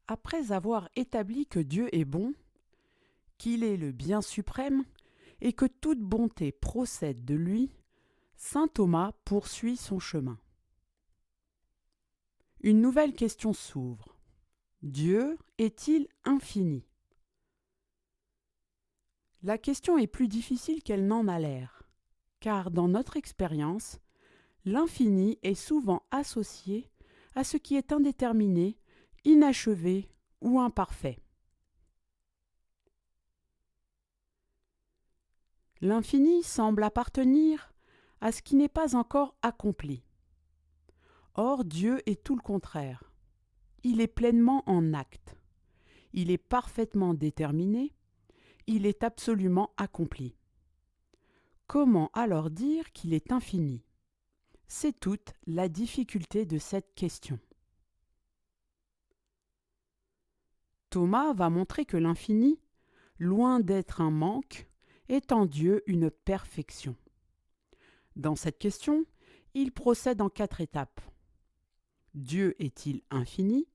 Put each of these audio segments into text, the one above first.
Après avoir établi que Dieu est bon, qu'il est le bien suprême et que toute bonté procède de lui, saint Thomas poursuit son chemin. Une nouvelle question s'ouvre. Dieu est-il infini? La question est plus difficile qu'elle n'en a l'air, car dans notre expérience, l'infini est souvent associé à ce qui est indéterminé, inachevé ou imparfait. L'infini semble appartenir à ce qui n'est pas encore accompli. Or, Dieu est tout le contraire. Il est pleinement en acte. Il est parfaitement déterminé. Il est absolument accompli. Comment alors dire qu'il est infini? C'est toute la difficulté de cette question. Thomas va montrer que l'infini, loin d'être un manque, est en Dieu une perfection. Dans cette question, il procède en 4 étapes. Dieu est-il infini?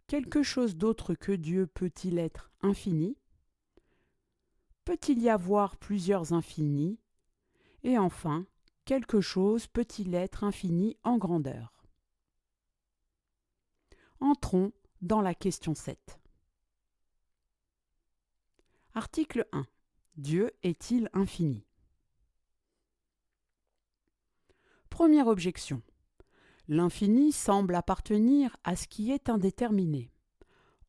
Quelque chose d'autre que Dieu peut-il être infini? Peut-il y avoir plusieurs infinis? Et enfin, quelque chose peut-il être infini en grandeur? Entrons dans la question 7. Article 1. Dieu est-il infini? Première objection. L'infini semble appartenir à ce qui est indéterminé.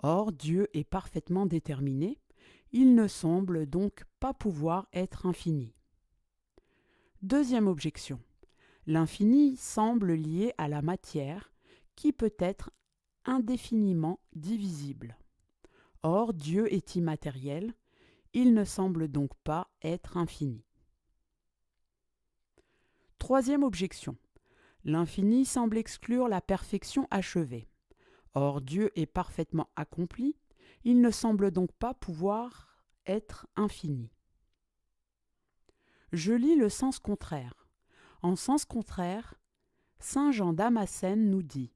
Or, Dieu est parfaitement déterminé, il ne semble donc pas pouvoir être infini. Deuxième objection. L'infini semble lié à la matière, qui peut être indéfiniment divisible. Or, Dieu est immatériel, il ne semble donc pas être infini. Troisième objection. L'infini semble exclure la perfection achevée. Or, Dieu est parfaitement accompli, il ne semble donc pas pouvoir être infini. Je lis le sens contraire. En sens contraire, saint Jean Damascène nous dit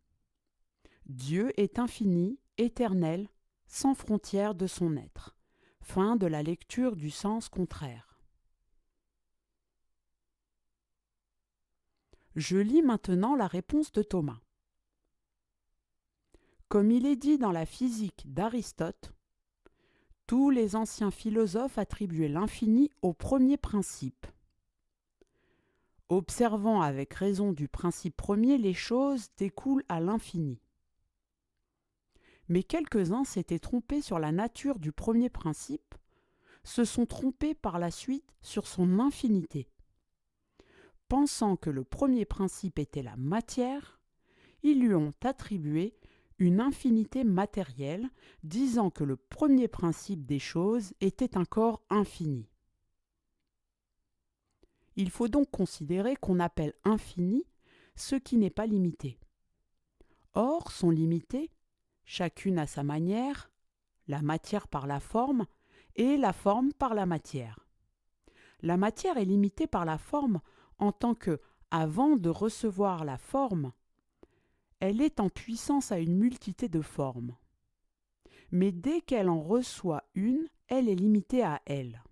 « Dieu est infini, éternel, sans frontières de son être ». Fin de la lecture du sens contraire. Je lis maintenant la réponse de Thomas. Comme il est dit dans la physique d'Aristote, tous les anciens philosophes attribuaient l'infini au premier principe. Observant avec raison du principe premier, les choses découlent à l'infini. Mais quelques-uns s'étaient trompés sur la nature du premier principe, se sont trompés par la suite sur son infinité. Pensant que le premier principe était la matière, ils lui ont attribué une infinité matérielle, disant que le premier principe des choses était un corps infini. Il faut donc considérer qu'on appelle infini ce qui n'est pas limité. Or, sont limités, chacune à sa manière, la matière par la forme et la forme par la matière. La matière est limitée par la forme en tant que, avant de recevoir la forme, elle est en puissance à une multitude de formes. Mais dès qu'elle en reçoit une, elle est limitée à elle.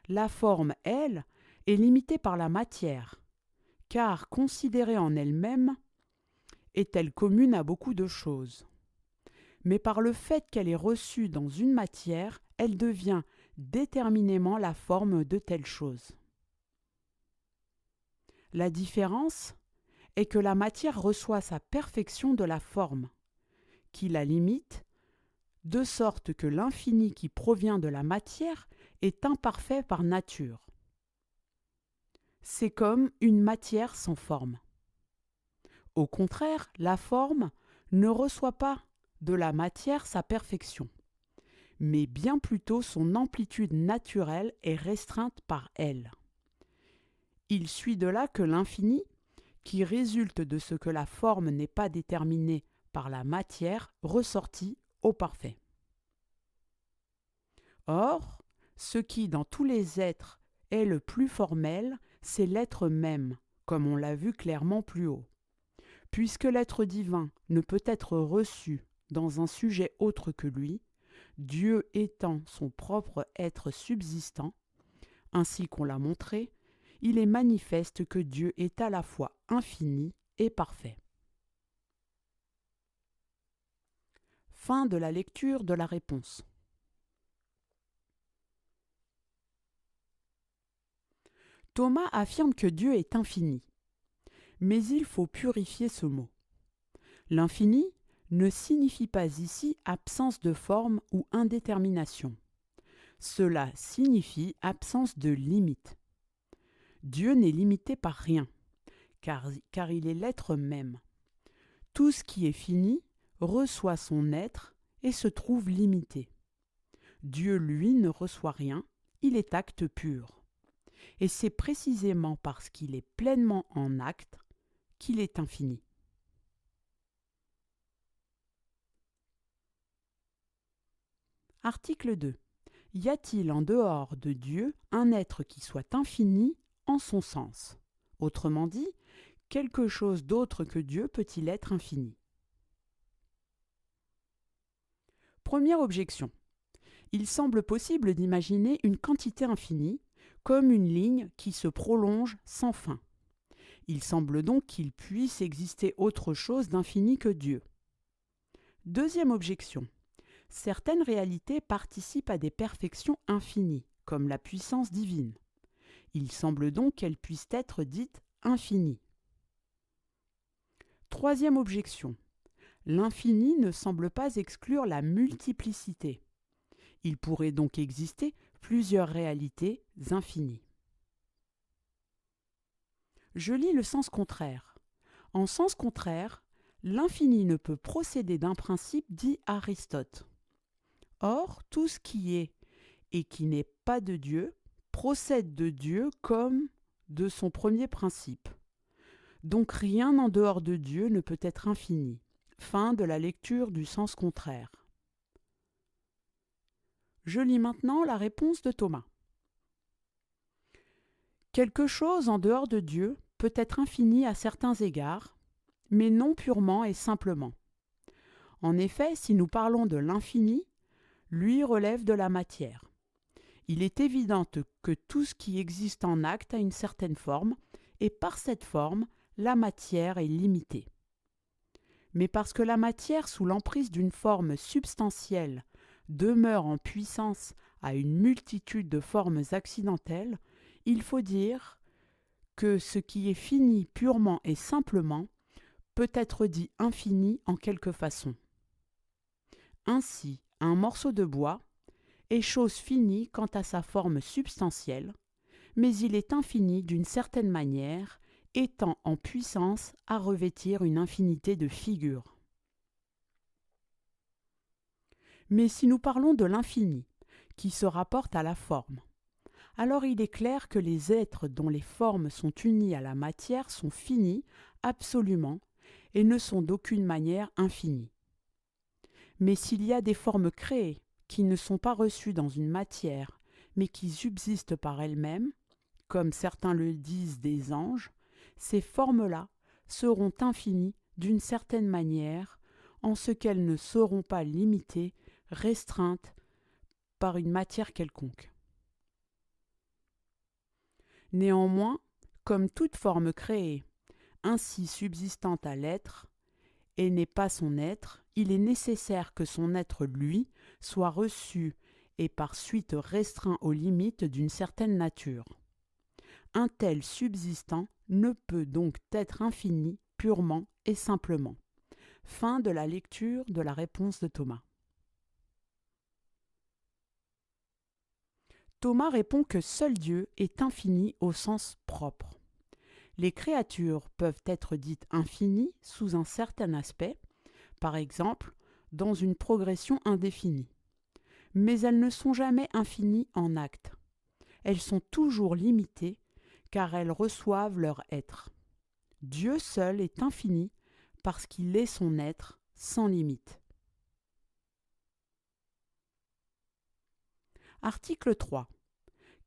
La forme, elle, est limitée par la matière, car considérée en elle-même, est-elle commune à beaucoup de choses. Mais par le fait qu'elle est reçue dans une matière, elle devient déterminément la forme de telle chose. La différence est que la matière reçoit sa perfection de la forme, qui la limite, de sorte que l'infini qui provient de la matière est imparfait par nature. C'est comme une matière sans forme. Au contraire, la forme ne reçoit pas de la matière sa perfection, mais bien plutôt son amplitude naturelle est restreinte par elle. Il suit de là que l'infini, qui résulte de ce que la forme n'est pas déterminée par la matière, ressortit au parfait. Or, ce qui, dans tous les êtres, est le plus formel, c'est l'être même, comme on l'a vu clairement plus haut. Puisque l'être divin ne peut être reçu dans un sujet autre que lui, Dieu étant son propre être subsistant, ainsi qu'on l'a montré, il est manifeste que Dieu est à la fois infini et parfait. Fin de la lecture de la réponse. Thomas affirme que Dieu est infini, mais il faut purifier ce mot. L'infini ne signifie pas ici absence de forme ou indétermination. Cela signifie absence de limite. Dieu n'est limité par rien, car il est l'être même. Tout ce qui est fini reçoit son être et se trouve limité. Dieu, lui, ne reçoit rien, il est acte pur. Et c'est précisément parce qu'il est pleinement en acte qu'il est infini. Article 2. Y a-t-il en dehors de Dieu un être qui soit infini en son sens? Autrement dit, quelque chose d'autre que Dieu peut-il être infini? Première objection. Il semble possible d'imaginer une quantité infinie comme une ligne qui se prolonge sans fin. Il semble donc qu'il puisse exister autre chose d'infini que Dieu. Deuxième objection. Certaines réalités participent à des perfections infinies, comme la puissance divine. Il semble donc qu'elles puissent être dites infinies. Troisième objection. L'infini ne semble pas exclure la multiplicité. Il pourrait donc exister plusieurs réalités infinies. Je lis le sens contraire. En sens contraire, l'infini ne peut procéder d'un principe dit Aristote. Or, tout ce qui est et qui n'est pas de Dieu procède de Dieu comme de son premier principe. Donc rien en dehors de Dieu ne peut être infini. Fin de la lecture du sens contraire. Je lis maintenant la réponse de Thomas. Quelque chose en dehors de Dieu peut être infini à certains égards, mais non purement et simplement. En effet, si nous parlons de l'infini, lui relève de la matière. Il est évident que tout ce qui existe en acte a une certaine forme, et par cette forme, la matière est limitée. Mais parce que la matière, sous l'emprise d'une forme substantielle, demeure en puissance à une multitude de formes accidentelles, il faut dire que ce qui est fini purement et simplement peut être dit infini en quelque façon. Ainsi, un morceau de bois est chose finie quant à sa forme substantielle, mais il est infini d'une certaine manière, étant en puissance à revêtir une infinité de figures. Mais si nous parlons de l'infini, qui se rapporte à la forme, alors il est clair que les êtres dont les formes sont unies à la matière sont finis absolument et ne sont d'aucune manière infinis. Mais s'il y a des formes créées qui ne sont pas reçues dans une matière, mais qui subsistent par elles-mêmes, comme certains le disent des anges, ces formes-là seront infinies d'une certaine manière, en ce qu'elles ne seront pas limitées, restreintes par une matière quelconque. Néanmoins, comme toute forme créée, ainsi subsistante à l'être, et n'est pas son être, il est nécessaire que son être, lui, soit reçu et par suite restreint aux limites d'une certaine nature. Un tel subsistant ne peut donc être infini purement et simplement. Fin de la lecture de la réponse de Thomas. Thomas répond que seul Dieu est infini au sens propre. Les créatures peuvent être dites infinies sous un certain aspect, par exemple dans une progression indéfinie. Mais elles ne sont jamais infinies en acte. Elles sont toujours limitées car elles reçoivent leur être. Dieu seul est infini parce qu'il est son être sans limite. Article 3.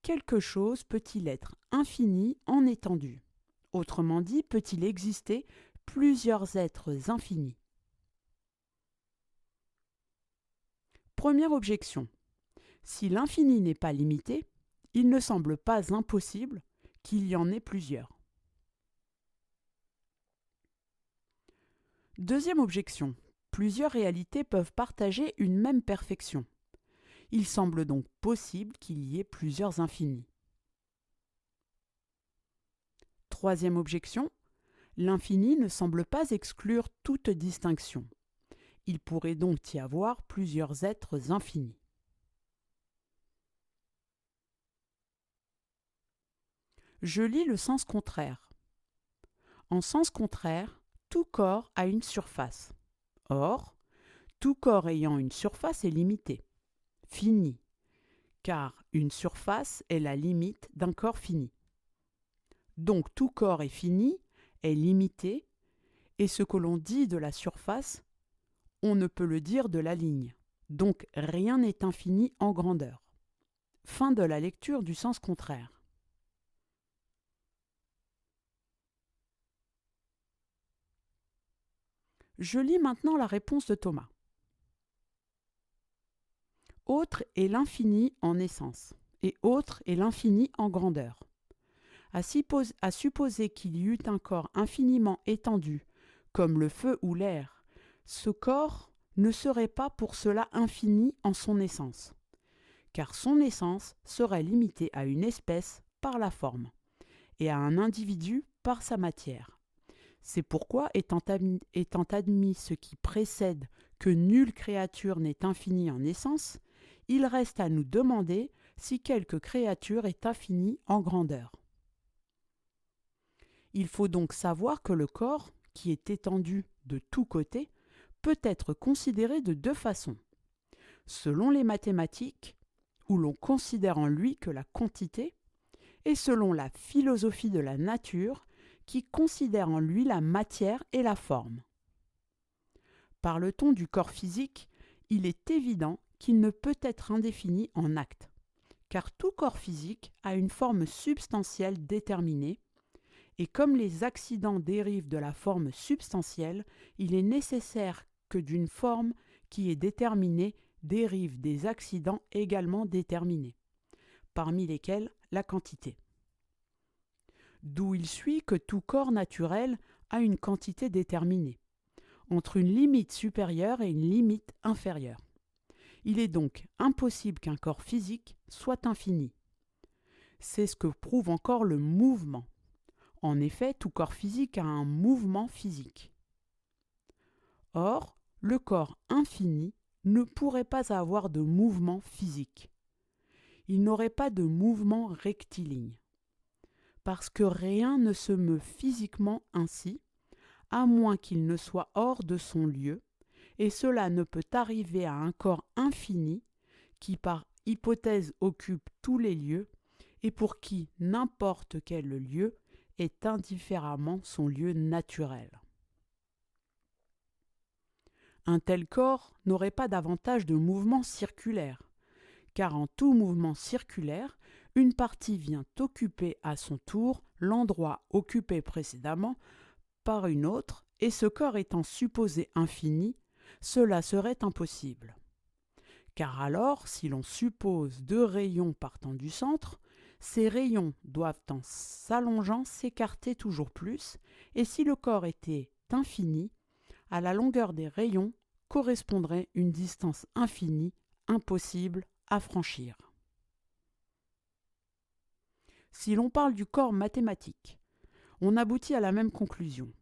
Quelque chose peut-il être infini en étendue? Autrement dit, peut-il exister plusieurs êtres infinis. Première objection. Si l'infini n'est pas limité, il ne semble pas impossible qu'il y en ait plusieurs. Deuxième objection. Plusieurs réalités peuvent partager une même perfection. Il semble donc possible qu'il y ait plusieurs infinis. Troisième objection. L'infini ne semble pas exclure toute distinction. Il pourrait donc y avoir plusieurs êtres infinis. Je lis le sens contraire. En sens contraire, tout corps a une surface. Or, tout corps ayant une surface est limité, fini, car une surface est la limite d'un corps fini. Donc tout corps est fini, est limité, et ce que l'on dit de la surface, on ne peut le dire de la ligne. Donc rien n'est infini en grandeur. Fin de la lecture du sens contraire. Je lis maintenant la réponse de Thomas. Autre est l'infini en essence, et autre est l'infini en grandeur. À supposer qu'il y eût un corps infiniment étendu, comme le feu ou l'air, ce corps ne serait pas pour cela infini en son essence, car son essence serait limitée à une espèce par la forme, et à un individu par sa matière. C'est pourquoi, étant admis ce qui précède que nulle créature n'est infinie en essence, il reste à nous demander si quelque créature est infinie en grandeur. Il faut donc savoir que le corps, qui est étendu de tous côtés, peut être considéré de deux façons. Selon les mathématiques, où l'on considère en lui que la quantité, et selon la philosophie de la nature, qui considère en lui la matière et la forme. Parle-t-on du corps physique, il est évident qu'il ne peut être indéfini en acte, car tout corps physique a une forme substantielle déterminée, et comme les accidents dérivent de la forme substantielle, il est nécessaire que d'une forme qui est déterminée dérivent des accidents également déterminés, parmi lesquels la quantité. D'où il suit que tout corps naturel a une quantité déterminée, entre une limite supérieure et une limite inférieure. Il est donc impossible qu'un corps physique soit infini. C'est ce que prouve encore le mouvement. En effet, tout corps physique a un mouvement physique. Or, le corps infini ne pourrait pas avoir de mouvement physique. Il n'aurait pas de mouvement rectiligne. Parce que rien ne se meut physiquement ainsi, à moins qu'il ne soit hors de son lieu, et cela ne peut arriver à un corps infini qui par hypothèse occupe tous les lieux, et pour qui n'importe quel lieu est indifféremment son lieu naturel. Un tel corps n'aurait pas davantage de mouvement circulaire, car en tout mouvement circulaire, une partie vient occuper à son tour l'endroit occupé précédemment par une autre, et ce corps étant supposé infini, cela serait impossible. Car alors, si l'on suppose deux rayons partant du centre, ces rayons doivent en s'allongeant s'écarter toujours plus, et si le corps était infini, à la longueur des rayons correspondrait une distance infinie, impossible à franchir. Si l'on parle du corps mathématique, on aboutit à la même conclusion.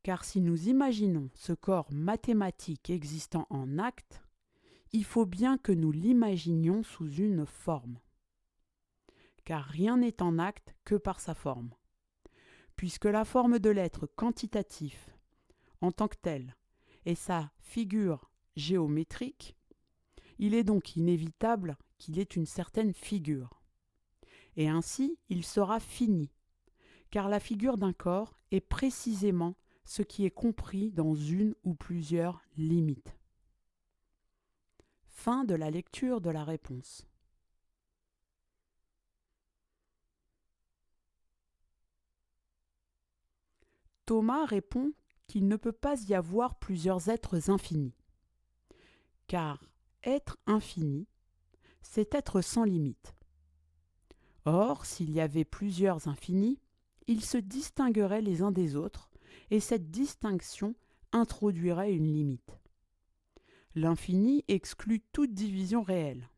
Car si nous imaginons ce corps mathématique existant en acte, il faut bien que nous l'imaginions sous une forme. Car rien n'est en acte que par sa forme. Puisque la forme de l'être quantitatif, en tant que tel, est sa figure géométrique, il est donc inévitable qu'il ait une certaine figure. Et ainsi, il sera fini, car la figure d'un corps est précisément ce qui est compris dans une ou plusieurs limites. Fin de la lecture de la réponse. Thomas répond qu'il ne peut pas y avoir plusieurs êtres infinis, car être infini, c'est être sans limite. Or, s'il y avait plusieurs infinis, ils se distingueraient les uns des autres, et cette distinction introduirait une limite. L'infini exclut toute division réelle.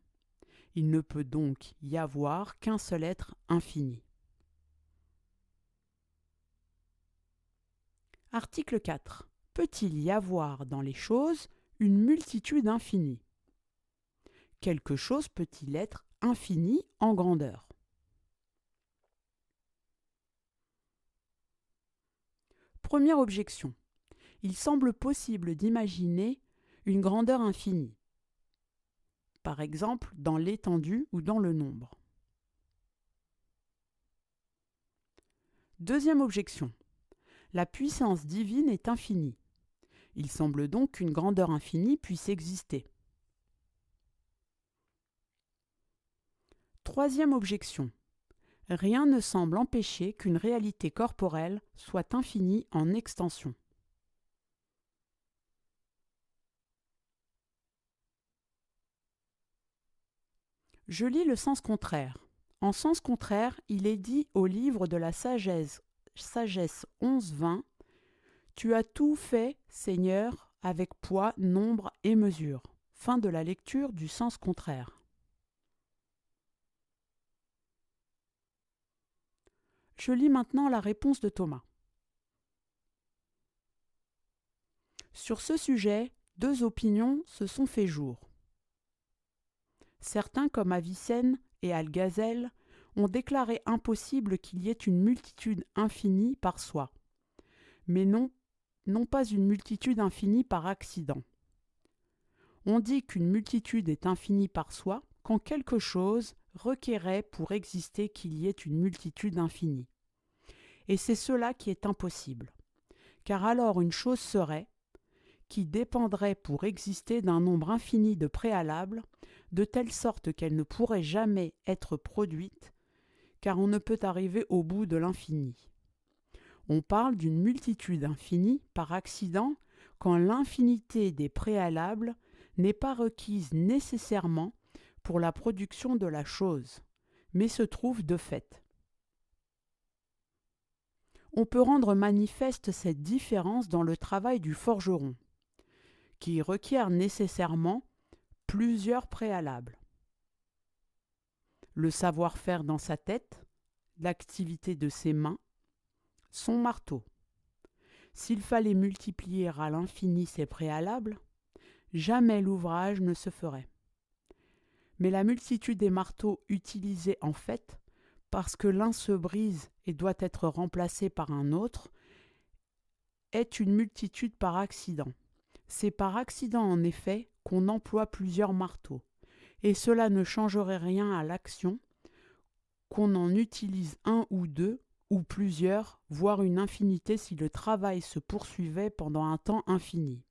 Il ne peut donc y avoir qu'un seul être infini. Article 4. Peut-il y avoir dans les choses une multitude infinie ? Quelque chose peut-il être infini en grandeur ? Première objection. Il semble possible d'imaginer une grandeur infinie, par exemple dans l'étendue ou dans le nombre. Deuxième objection. La puissance divine est infinie. Il semble donc qu'une grandeur infinie puisse exister. Troisième objection. Rien ne semble empêcher qu'une réalité corporelle soit infinie en extension. Je lis le sens contraire. En sens contraire, il est dit au livre de la sagesse 11-20 « Tu as tout fait, Seigneur, avec poids, nombre et mesure ». Fin de la lecture du sens contraire. Je lis maintenant la réponse de Thomas. Sur ce sujet, deux opinions se sont fait jour. Certains, comme Avicenne et Algazel, ont déclaré impossible qu'il y ait une multitude infinie par soi, mais non pas une multitude infinie par accident. On dit qu'une multitude est infinie par soi quand quelque chose requérait pour exister qu'il y ait une multitude infinie. Et c'est cela qui est impossible, car alors une chose serait qui dépendrait pour exister d'un nombre infini de préalables, de telle sorte qu'elle ne pourrait jamais être produite, car on ne peut arriver au bout de l'infini. On parle d'une multitude infinie par accident quand l'infinité des préalables n'est pas requise nécessairement pour la production de la chose, mais se trouve de fait. On peut rendre manifeste cette différence dans le travail du forgeron, qui requiert nécessairement plusieurs préalables. Le savoir-faire dans sa tête, l'activité de ses mains, son marteau. S'il fallait multiplier à l'infini ces préalables, jamais l'ouvrage ne se ferait. Mais la multitude des marteaux utilisés en fait, parce que l'un se brise et doit être remplacé par un autre, est une multitude par accident. C'est par accident en effet qu'on emploie plusieurs marteaux, et cela ne changerait rien à l'action, qu'on en utilise un ou deux, ou plusieurs, voire une infinité si le travail se poursuivait pendant un temps infini.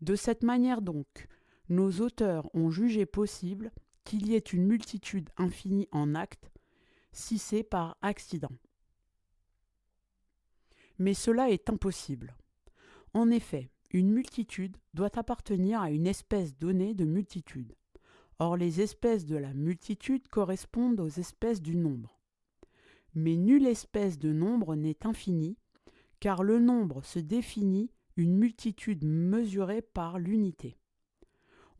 De cette manière donc, nos auteurs ont jugé possible qu'il y ait une multitude infinie en acte, si c'est par accident. Mais cela est impossible. En effet, une multitude doit appartenir à une espèce donnée de multitude. Or, les espèces de la multitude correspondent aux espèces du nombre. Mais nulle espèce de nombre n'est infinie, car le nombre se définit une multitude mesurée par l'unité.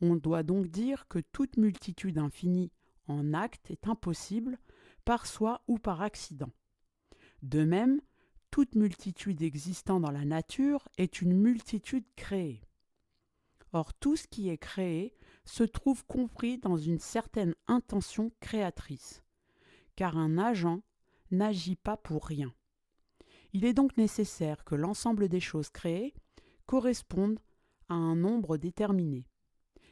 On doit donc dire que toute multitude infinie en acte est impossible, par soi ou par accident. De même, toute multitude existant dans la nature est une multitude créée. Or, tout ce qui est créé se trouve compris dans une certaine intention créatrice, car un agent n'agit pas pour rien. Il est donc nécessaire que l'ensemble des choses créées correspondent à un nombre déterminé.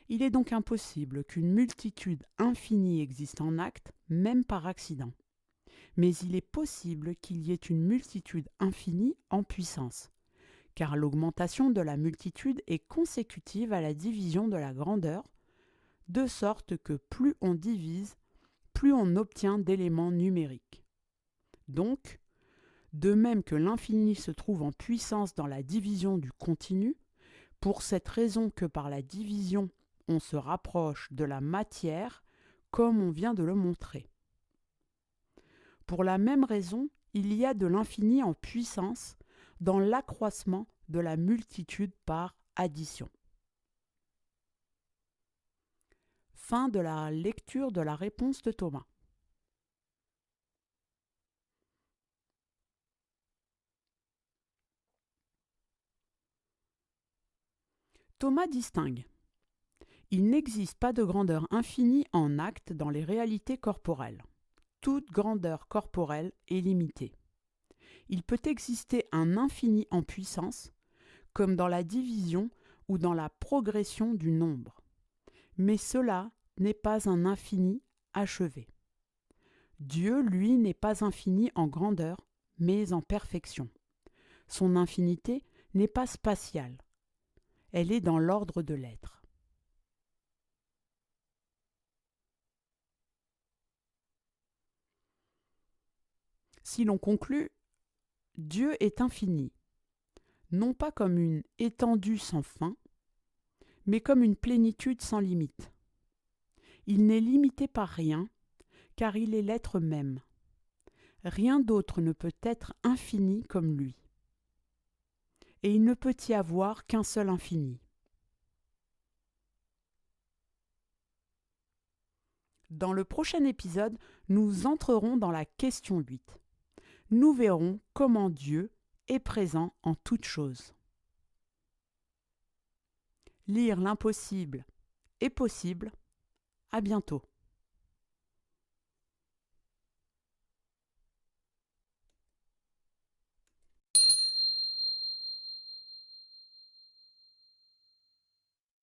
Il est donc impossible qu'une multitude infinie existe en acte, même par accident. Mais il est possible qu'il y ait une multitude infinie en puissance, car l'augmentation de la multitude est consécutive à la division de la grandeur, de sorte que plus on divise, plus on obtient d'éléments numériques. Donc, De même que l'infini se trouve en puissance dans la division du continu, pour cette raison que par la division, on se rapproche de la matière, comme on vient de le montrer. Pour la même raison, il y a de l'infini en puissance dans l'accroissement de la multitude par addition. Fin de la lecture de la réponse de Thomas. Thomas distingue. Il n'existe pas de grandeur infinie en acte dans les réalités corporelles. Toute grandeur corporelle est limitée. Il peut exister un infini en puissance, comme dans la division ou dans la progression du nombre. Mais cela n'est pas un infini achevé. Dieu, lui, n'est pas infini en grandeur, mais en perfection. Son infinité n'est pas spatiale. Elle est dans l'ordre de l'être. Si l'on conclut, Dieu est infini, non pas comme une étendue sans fin, mais comme une plénitude sans limite. Il n'est limité par rien, car il est l'être même. Rien d'autre ne peut être infini comme lui. Et il ne peut y avoir qu'un seul infini. Dans le prochain épisode, nous entrerons dans la question 8. Nous verrons comment Dieu est présent en toutes choses. Lire l'impossible est possible. À bientôt.